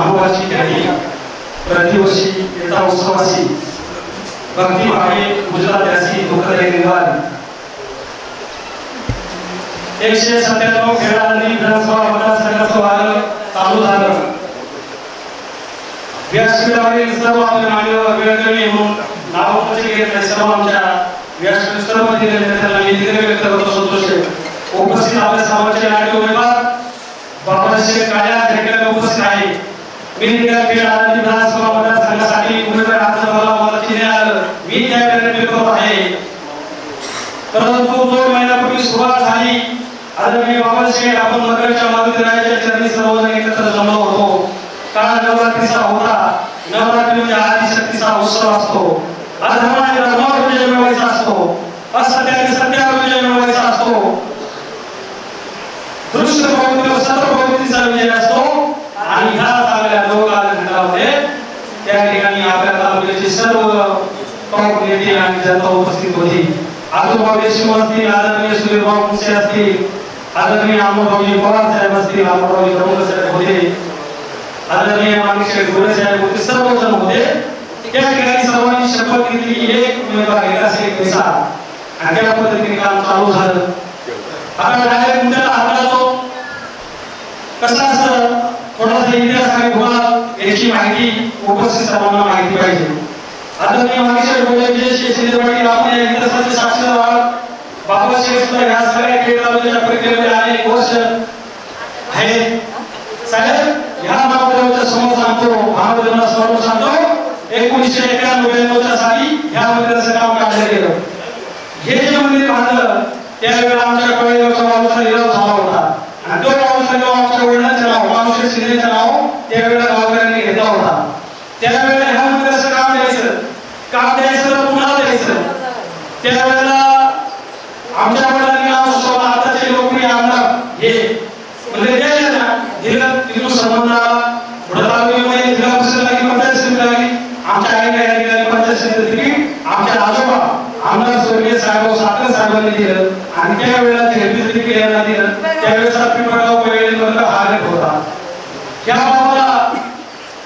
महावाची ख्याती प्रतिवर्षी येता उत्सवाची भक्तिभावे गुजरात याची दुःखदायी निर्वाण 197 खेळाडूंनी विधानसभा मतदारसंघाचं वारं चालू झालं. व्यासपीठावरील सर्व आपले मान्यवर वेळोवेळी म्हणून नावपत्र घेतले सर्व आमच्या व्यासपीठ सर्व नेत्यांना मी दिलेले व्यक्त करतो संतोष. उपस्थित आपल्या सर्वांचे लाडके उमेदवार बाबासाहेब काळ्या ठेकेदार उपस्थित आहे. मी त्या खेळाडूंनी विधानसभा मतदारसंघासाठी उमेदवार मला चिन्ह आलं. मी त्या पेपर आहे. परंतु 2 महिन्यापूर्वी सुरुवात झाली. आदरणीय बाबासाहेब आपण नगरच्या मारुतीरायाच्या चरणी सर्वजण एकत्र जमलो होतो. काळ नवरात्रीचा होता. नवरात्री म्हणजे आदिशक्तीचा उत्सव असतो. अधर्माने धर्मावर विजय मिळवायचा असतो. असत्याने सत्यावर विजय मिळवायचा असतो. दृश्य प्रवृत्तीवर सत्य प्रवृत्तीचा विजय असतो. आणि ह्या चांगल्या लोककालखंडामध्ये त्या ठिकाणी आपल्या तालुक्याचे सर्व प्रमुख नेते आणि जनता उपस्थित होती. आजोबा देशमुख असतील, आदरणीय सुधीरभाऊ मुंडे असतील, आदरणीय अमोलभाऊजी पवार साहेब असतील, अमोलभाऊजी प्रमुख साहेब होते, आदरणीय माणिकशेठ गोरे साहेब होते, सर्वजण होते. त्या ठिकाणी सर्वांनी शपथ घेतली की एक उमेदवार एकाच एक पैसा. आणि त्या पद्धतीने काम चालू झालं. आता डायरेक्ट मुद्द्याला हात घालतो. कसं असतं थोडासा इतिहास आणि भूगोल याची माहिती उपस्थित सर्वांना माहिती पाहिजे. आदरणीय माणिकशेठ गोरे विजय शिंदे आपण या इतिहासाचे साक्षीदार आहोत. बाबासाहेब सुद्धा ह्या सगळ्या खेळाडूंच्या प्रक्रियेमध्ये अनेक वर्ष आहेत. साहेब ह्या महाविद्यालयाच्या समोर सांगतो, महाविद्यालयाला समोर सांगतो 1991 च्या साली ह्या मंदिराचं काम काढलं गेलं. हे जे मंदिर बांधलं त्यावेळेला आमच्या कळेगावच्या बाजूचा लिलाव झाला होता. आणि तो बाजूचा लिलाव आमच्या वडिलांचं नाव माणूस शिंदेचं नाव त्यावेळेला गावकऱ्यांनी घेतला होता. त्यावेळेला ह्या मंदिराचं काम द्यायचं तर पुन्हा द्यायचं. त्यावेळेला आमच्या वडिलांनी नाव सुचवलं आताचे लोकप्रिय आमदार हे म्हणजे द्यायचं ना दिलं. तिथून संबंध आला. पुढे तालुक्यामध्ये जिल्हा परिषद लागली, पंचायत समिती लागली. आमच्या आईला या ठिकाणी पंचायत समिती तिकीट आमच्या आजोबा आमदार स्वर्गीय साहेब साखर साहेबांनी दिलं. आणि त्यावेळेला झेडपी तिकीट यांना दिलं. त्यावेळेस पिंपळगाव पहिल्यांदा हा गट होता. या बाबाला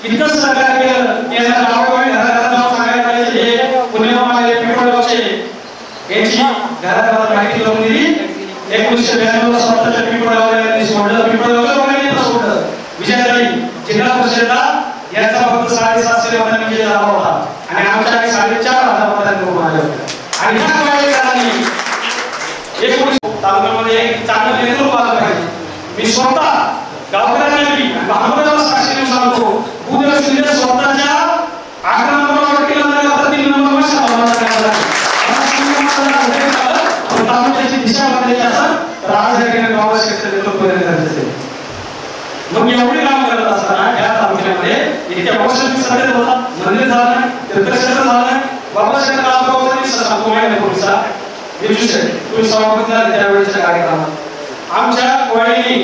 इतकंच सरकार केलं की यांना गावोगावी घराघरात नाव सांगायला पाहिजे. हे पुण्यामध्ये पिंपळगावचे यांची घराघरात माहिती करून दिली. 1992 ला स्वतःच्या पिंपळगावला सोडलं. पिंपळगावच्या लोकांनी सोडलं. विजयताई जिल्हा परिषदला याचा फक्त 750 मतांनी विजय झाला होता. आणि आमच्या 4,500 मतांनी निवडून आले होते. आणि ह्या कार्यकाळाने 19 तालुक्यामध्ये एक चांगलं नेतृत्व आलं पाहिजे. मी स्वतः गावकऱ्यांना मी महाराष्ट्राला साक्षी देऊन सांगतो उद्या शिंदे स्वतःच्या 11 नंबरवर केलं आता 3 नंबरवर शाळा तालुक्याची दिशा बदलायची असेल तर आज या ठिकाणी बाबासाहेब नेतृत्व गरजेचं आहे. मग एवढे काम करत असताना या तालुक्यामध्ये इतक्या वर्षांनी सध्या होता मंदिर झालं नाही, तीर्थक्षेत्र झालं नाही. बाबासाहेब काळापासून सांगतो माहिती पोलिसा तुम्ही सभापती झाले त्यावेळेच्या कार्यक्रमात आमच्या कोळीनी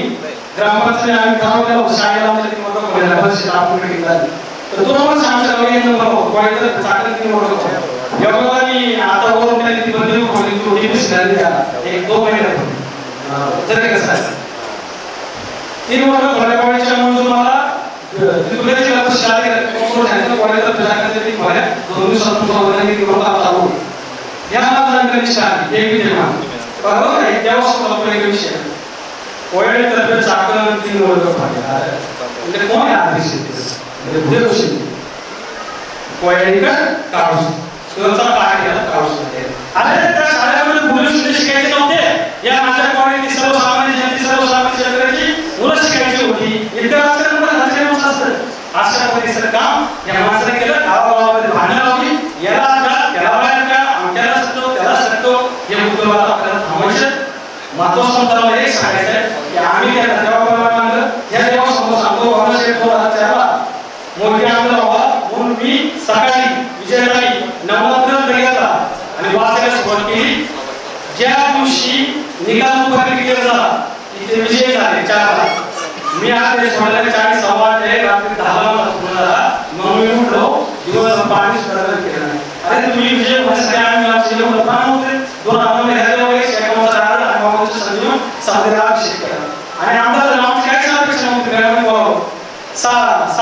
ग्रामपंचायतीने आम्ही ठरवलेलं शाळेला आमच्या 3 वर्ग कोळीला बस आपण मीटिंग झाली. तर 2 वर्ष आमच्या कोळीने नंबर कोळीचं चाकरी 3 वर्ग होतं. योगाने आता वरून त्यांनी ती बंदी खोली थोडी झाली एक 2 महिने जर कसं आहे 3 वर्ग खोल्याच्या म्हणून मला तिकडे लक्ष शाळेत कॉलेजला प्रजाकडे खोल्या 2 दिवसात चालू या निष्ठा एक विद्यमान बरोबर आहे. तेव्हा एक विषय कोळ्यातर्फे चाकरी 3 वर्ग खोल्या म्हणजे कोण आहे आदेश म्हणजे पुढे गोष्टी कोळ्याकडे काढू तुमचा काय केला काउन्सिल अरे त्या शाळेमध्ये मुलं शिकायचे नव्हते. या माझ्या कॉलेजची सर्वसामान्य जनतेची सर्वसामान्य शेतकऱ्याची मुलं शिकायची होती. इतकं राजकारण पण राजकारण असतं. अशा परिसर काम या माणसाने केलं. गावागावामध्ये भांडणं लावली. याला का त्याला बाहेर का आमच्याला शकतो त्याला शकतो हे मुद्देवाद आपल्याला थांबवायचं. महत्त्वाचं एक सांगायचं आहे की आम्ही त्या देवाप्रमाणे मानलं या देवासमोर सांगतो बाबासाहेब 2004 मोठी आमदार व्हा म्हणून मी सकाळी विजयताई नवरात्र दर्याला आणि वाचायला सुरुवात केली. ज्या दिवशी निकाल उभारणी केला झाला तिथे विजय झाले 4 मी आदेश सोडला 4:15 रात्री 10 ला पूर्ण झाला. मग मी उठलो दिवस पाणी सुद्धा केलं नाही. अरे तुम्ही विजय भाषे आम्ही आमचे लोक प्राण होते 2 आम्हाला ह्याला वगैरे शेकावचा राहणार आणि बाबाचे संजीवन साधेला अभिषेक केला. आणि आमदार नाव काय सांगायचं नव्हतं ग्रामीण भाऊ 7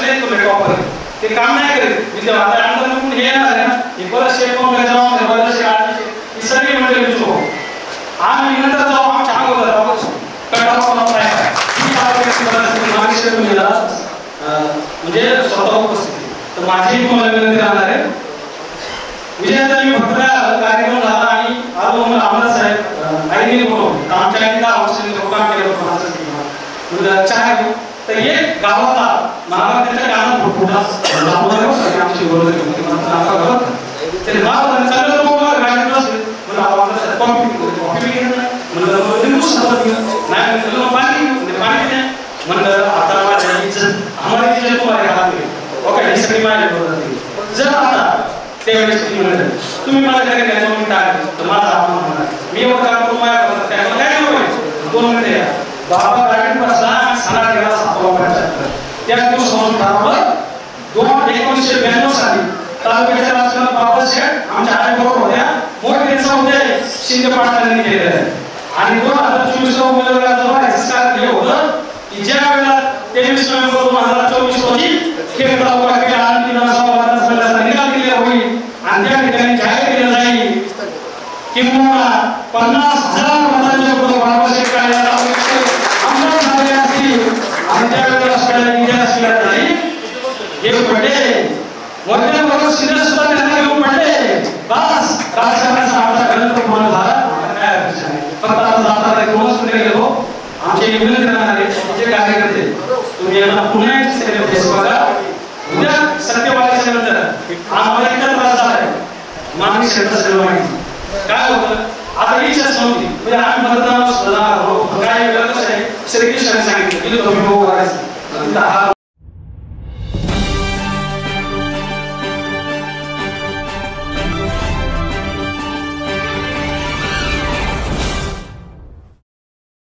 नाही तुम्ही वापर ते काम नाही करत विद्या आता आमदार म्हणून हे येणार आहे ना हे बरेचसे काँग्रेस जाऊन बरेचसे ही सगळी मंडळी विचारू आम्ही नंतर जाऊ आमच्या अगोदर म्हणजे स्वतः उपस्थिती तर माझी तुम्हाला विनंती राहणार आहे विजयाचा मी फक्त कार्यक्रम झाला आणि आलो म्हणून आमदार साहेब आईने बोलवून आमच्या आईला औषध काम केलं होतं माझं चहा घेऊ तर एक गावाला मला त्याच्या कानात फुटफुटा आमची बरोबर ते गावाला चाललं तर गाडी बसले म्हणलं आम्हाला साहेब कॉफी म्हणलं लिंबू सरबत नाही म्हणलं पाणी नाही म्हणलं आता माझ्या इज्जत हमारी इज्जत तुम्हारे हात में ओके ही सगळी माझ्या बरोबर जर आता त्यावेळेस तुम्ही मला घरी घ्या 2 मिनिटं आले तर माझा अपमान होणार मी एवढं काम करून माझ्या करत त्याला काय नको 2 मिनिटं या बाबा गाडीत बसला आणि सणा गेला 7:75 त्या दिवसापासून ठरवलं 1992 साली तालुक्याच्या राजकारणात बाबा शेठ आमच्या आई बरोबर होत्या मोठे त्यांचा उदय शिंदे पाटलांनी केलेला आहे आणि 2024 उमेदवाराचं व्हायचं कारण हे होतं की ज्या वेळेला 23 नोव्हेंबर 2024 रोजी खेड तालुका आणि विधानसभा निकाल केलेला होईल आणि त्या ठिकाणी जाहीर केलं जाईल किंवा 50,000 मतांच्या पुढे बाबासाहेब काळे आमदार झाले असतील आणि त्यावेळेला सगळ्या विजय असलेला नाही हे पडले मोठ्या मोठ्या सिनियर सुद्धा त्यांना घेऊन पडले बस राजकारणाचा आमचा ग्रंथ पूर्ण झाला काय अपेक्षा नाही फक्त आता जाता दोनच पुढे गेलो आमचे विनंती राहणारे जे कार्यकर्ते तुम्ही यांना पुन्हा एक सेवा फेस बघा उद्या सत्यवादीच्या नंतर आम्हाला इतका त्रास झालाय मानवी क्षेत्र सर्व माहिती काय होतं आता इच्छाच नव्हती म्हणजे आम्ही मतदान काय कसं आहे श्रीकृष्णाने सांगितलं की तुम्ही करायचं